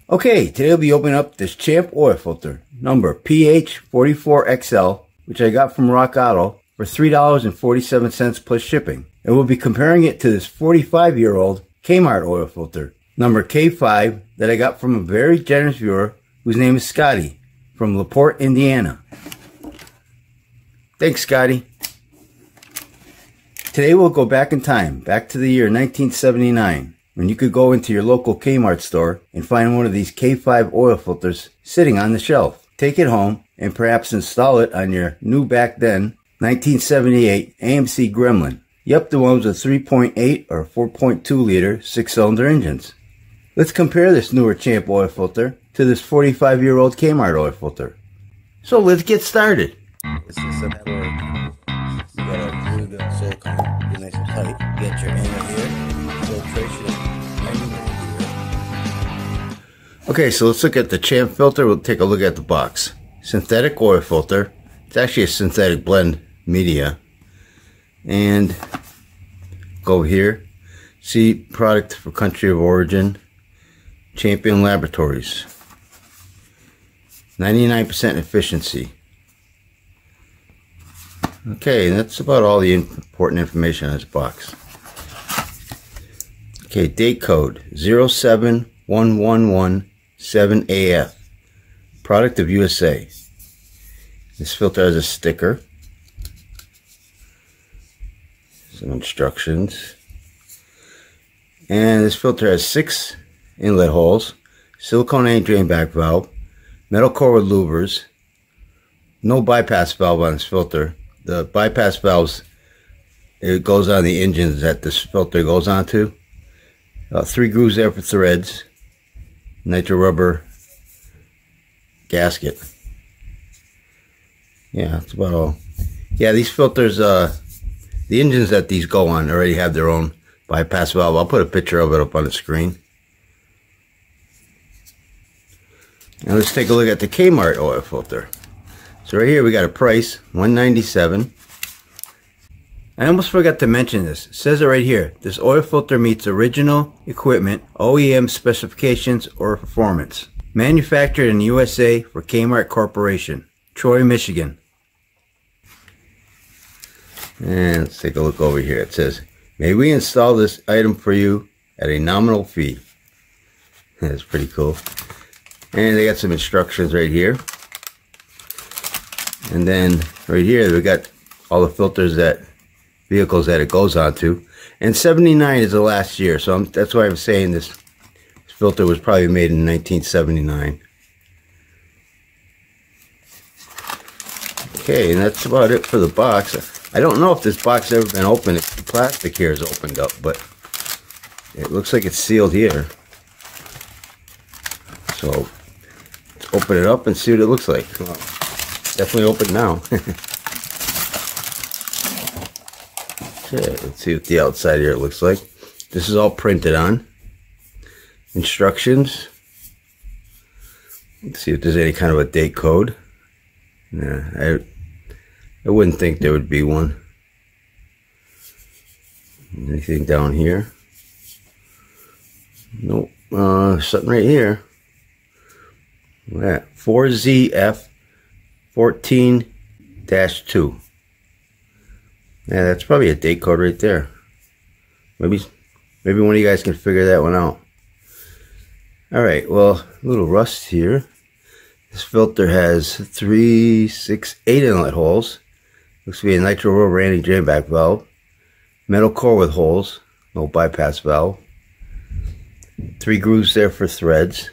Okay, today we'll be opening up this Champ oil filter, number PH44XL, which I got from Rockauto for $3.47 plus shipping. And we'll be comparing it to this 45-year-old Kmart oil filter, number K-5, that I got from a very generous viewer whose name is Scotty from LaPorte, Indiana. Thanks, Scotty. Today we'll go back in time, back to the year 1979, when you could go into your local Kmart store and find one of these K-5 oil filters sitting on the shelf. Take it home and perhaps install it on your new back then 1978 AMC Gremlin. Yep, the ones with 3.8 or 4.2 liter 6-cylinder engines. Let's compare this newer Champ oil filter to this 45-year-old Kmart oil filter. So let's get started. This is some where you gotta glue the silicone, get nice and tight, get your angle here, filtration. Okay, so let's look at the Champ filter. We'll take a look at the box. Synthetic oil filter. It's actually a synthetic blend media. And go here. See product for country of origin. Champion Laboratories. 99% efficiency. Okay, that's about all the important information on this box. Okay, date code 0711117AF. Product of USA. This filter has a sticker. Some instructions. And this filter has 6 inlet holes, silicone A drain back valve, metal core with louvers, no bypass valve on this filter. The bypass valves, it goes on the engines that this filter goes onto. 3 grooves there for threads, nitro rubber gasket. Yeah, that's about all. Yeah, these filters, the engines that these go on already have their own bypass valve. I'll put a picture of it up on the screen. Now let's take a look at the Kmart oil filter. So right here we got a price, $197. I almost forgot to mention this. It says it right here. This oil filter meets original equipment, OEM specifications or performance. Manufactured in the USA for Kmart Corporation, Troy, Michigan. And let's take a look over here. It says, may we install this item for you at a nominal fee. That's pretty cool. And they got some instructions right here. And then right here we got all the filters that vehicles that it goes onto. And 79 is the last year, so that's why I'm saying this filter was probably made in 1979. Okay, and that's about it for the box. I don't know if this box has ever been opened. If the plastic here is opened up, but it looks like it's sealed here. So let's open it up and see what it looks like. Well, definitely open now. Okay, let's see what the outside here looks like. This is all printed on. Instructions. Let's see if there's any kind of a date code. Nah, I wouldn't think there would be one. Anything down here? Nope. Something right here. Look at that. 4ZF14-2. Yeah, that's probably a date code right there. Maybe one of you guys can figure that one out. Alright, well, a little rust here. This filter has 3, 6, 8 inlet holes. Looks to be a nitro rubber anti-drain back valve. Metal core with holes. No bypass valve. 3 grooves there for threads.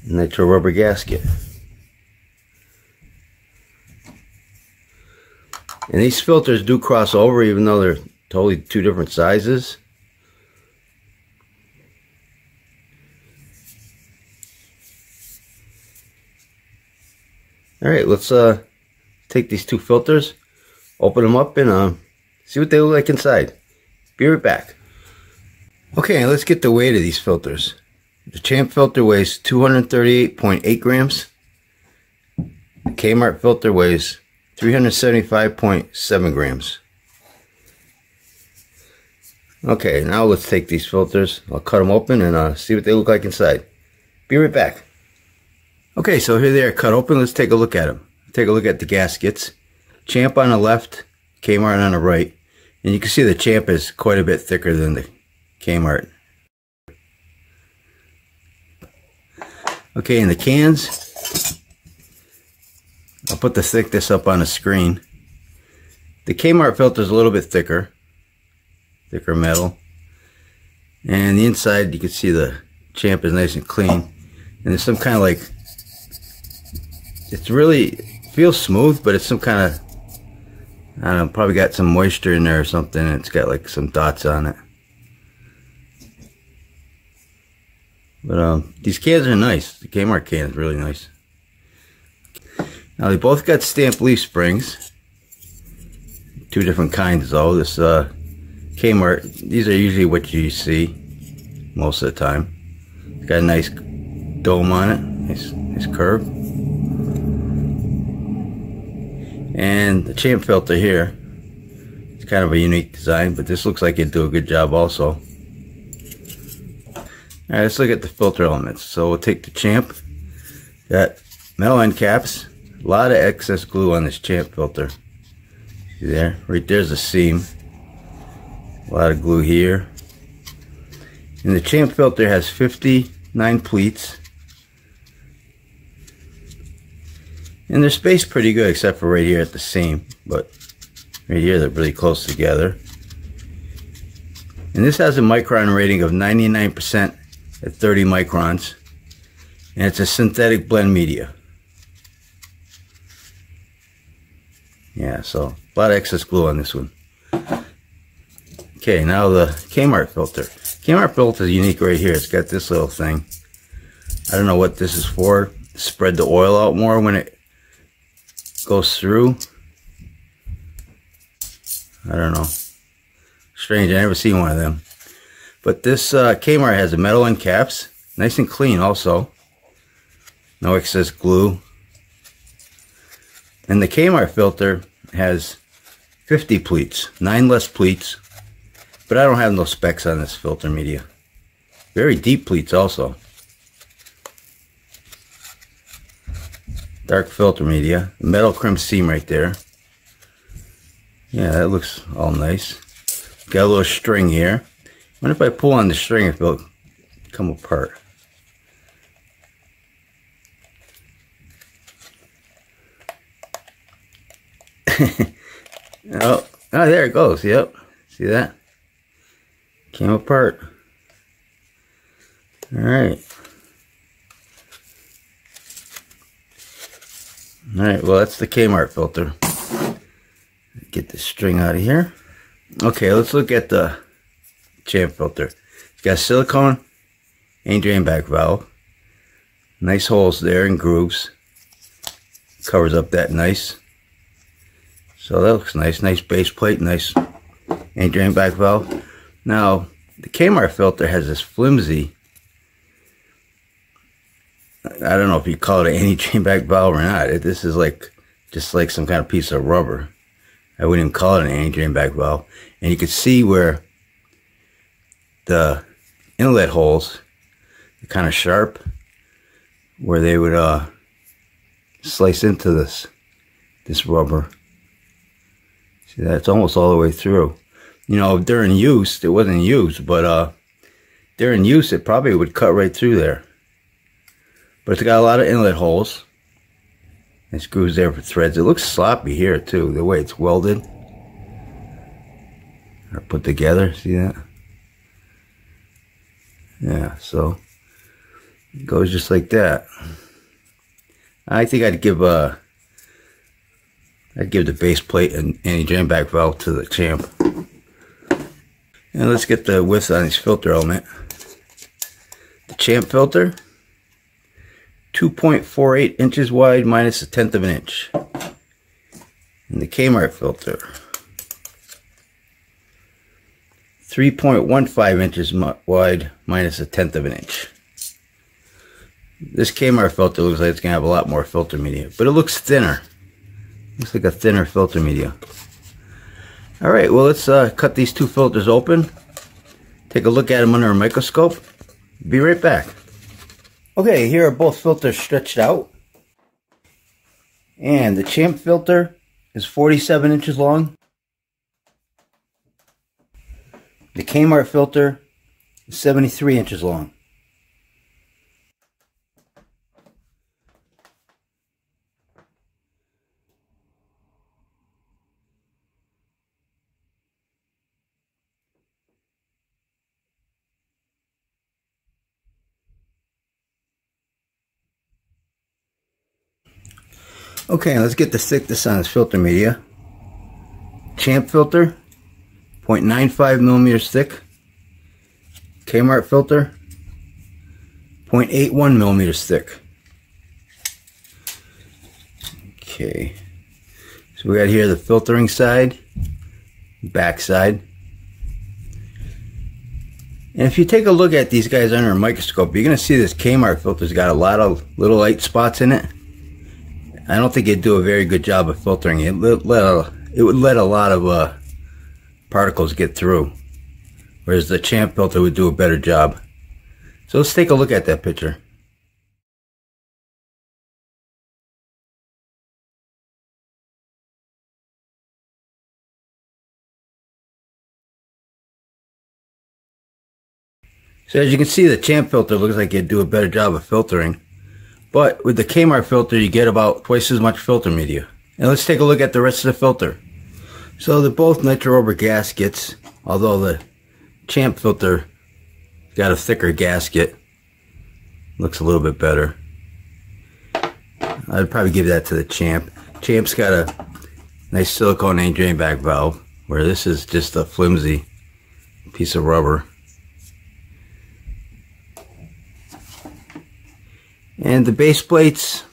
Nitro rubber gasket. And these filters do cross over even though they're totally 2 different sizes. Alright, let's take these 2 filters, open them up, and see what they look like inside. Be right back. Okay, let's get the weight of these filters. The Champ filter weighs 238.8 grams. The Kmart filter weighs 375.7 grams. Okay, now let's take these filters. I'll cut them open and see what they look like inside. Be right back. Okay, so here they are cut open. Let's take a look at them. Take a look at the gaskets. Champ on the left, Kmart on the right. And you can see the Champ is quite a bit thicker than the Kmart. Okay, and the cans, I'll put the thickness up on the screen. The Kmart filter is a little bit thicker metal. And the inside, you can see the Champ is nice and clean. And there's some kind of like, it's really, feels smooth, but it's some kind of, I don't know, probably got some moisture in there or something, and it's got like some dots on it. But these cans are nice. The Kmart can is really nice. Now they both got stamped leaf springs. Two different kinds though. This Kmart, these are usually what you see most of the time. It's got a nice dome on it, nice curve. And the Champ filter here, it's kind of a unique design, but this looks like it'd do a good job also. Alright, let's look at the filter elements. So we'll take the Champ, got metal end caps, a lot of excess glue on this Champ filter. See there? Right there's a seam. A lot of glue here. And the Champ filter has 59 pleats. And they're spaced pretty good except for right here at the seam. But right here they're really close together. And this has a micron rating of 99% at 30 microns. And it's a synthetic blend media. Yeah, so a lot of excess glue on this one. Okay, now the Kmart filter. Kmart filter is unique right here. It's got this little thing. I don't know what this is for. Spread the oil out more when it goes through. I don't know. Strange, I never seen one of them. But this Kmart has a metal end caps. Nice and clean also. No excess glue. And the Kmart filter has 50 pleats. 9 less pleats. But I don't have no specs on this filter media. Very deep pleats also. Dark filter media. Metal crimp seam right there. Yeah, that looks all nice. Got a little string here. I wonder if I pull on the string if it'll come apart. Oh, there it goes. Yep. See that? Came apart. Alright. Alright, well that's the Kmart filter. Get the string out of here. Okay, let's look at the Champ filter. It's got silicone and drain back valve. Nice holes there and grooves. Covers up that nice. So that looks nice. Nice base plate, nice and drain back valve. Now, the Kmart filter has this flimsy, I don't know if you call it an anti-drain back valve or not. This is like, just like some kind of piece of rubber. I wouldn't even call it an anti-drain back valve. And you can see where the inlet holes are kind of sharp, where they would slice into this rubber. See that? It's almost all the way through. You know, during use, it wasn't used, but during use, it probably would cut right through there. But it's got a lot of inlet holes. And screws there for threads. It looks sloppy here, too, the way it's welded. Or put together, see that? Yeah, so it goes just like that. I think I'd give the base plate an anti-drain back valve to the Champ. And let's get the width on this filter element. The Champ filter, 2.48 inches wide minus 1/10 of an inch. And the Kmart filter, 3.15 inches wide minus 1/10 of an inch. This Kmart filter looks like it's going to have a lot more filter media, but it looks thinner. Looks like a thinner filter media. Alright, well let's cut these two filters open. Take a look at them under a microscope. Be right back. Okay, here are both filters stretched out. And the Champ filter is 47 inches long. The Kmart filter is 73 inches long. Okay, let's get the thickness on this filter media. Champ filter, 0.95 millimeters thick. Kmart filter, 0.81 millimeters thick. Okay, so we got here the filtering side, back side. And if you take a look at these guys under a microscope, you're going to see this Kmart filter's got a lot of little light spots in it. I don't think it'd do a very good job of filtering. It would let a lot of particles get through, whereas the Champ filter would do a better job. So let's take a look at that picture. So as you can see, the Champ filter looks like it'd do a better job of filtering. But with the Kmart filter, you get about twice as much filter media. And let's take a look at the rest of the filter. So they're both nitro rubber gaskets, although the Champ filter got a thicker gasket. Looks a little bit better. I'd probably give that to the Champ. Champ's got a nice silicone drain back valve, where this is just a flimsy piece of rubber. And the base plates,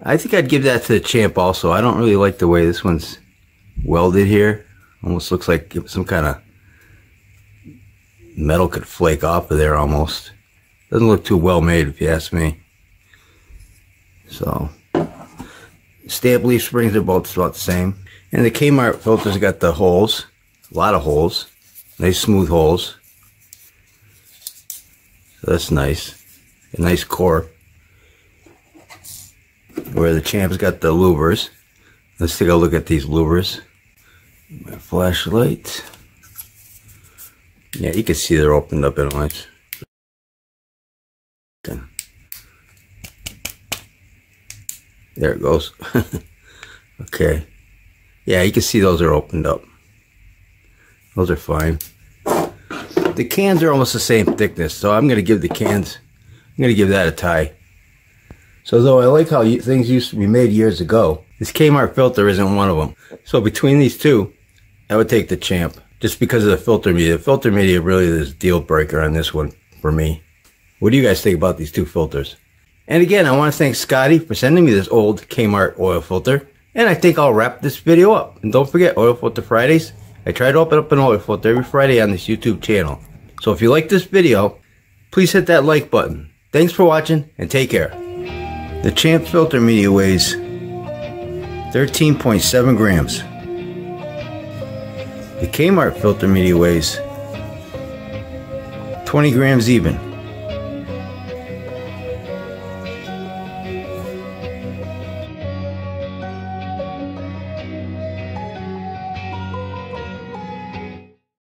I think I'd give that to the Champ also. I don't really like the way this one's welded here. Almost looks like some kind of metal could flake off of there almost. Doesn't look too well made if you ask me. So, stamp leaf springs are both about the same. And the Kmart filter's got the holes, a lot of holes, nice smooth holes. So that's nice. A nice core. Where the Champ's got the louvers. Let's take a look at these louvers. My flashlight. Yeah, you can see they're opened up in a much. There it goes. Okay. Yeah, you can see those are opened up. Those are fine. The cans are almost the same thickness, so I'm going to give the cans, I'm going to give that a tie. So though I like how things used to be made years ago, this Kmart filter isn't one of them. So between these two, I would take the Champ, just because of the filter media. The filter media really is a deal breaker on this one for me. What do you guys think about these two filters? And again, I want to thank Scotty for sending me this old Kmart oil filter. And I think I'll wrap this video up. And don't forget, Oil Filter Fridays. I try to open up an oil filter every Friday on this YouTube channel. So if you like this video, please hit that like button. Thanks for watching and take care. The Champ filter media weighs 13.7 grams. The Kmart filter media weighs 20 grams even.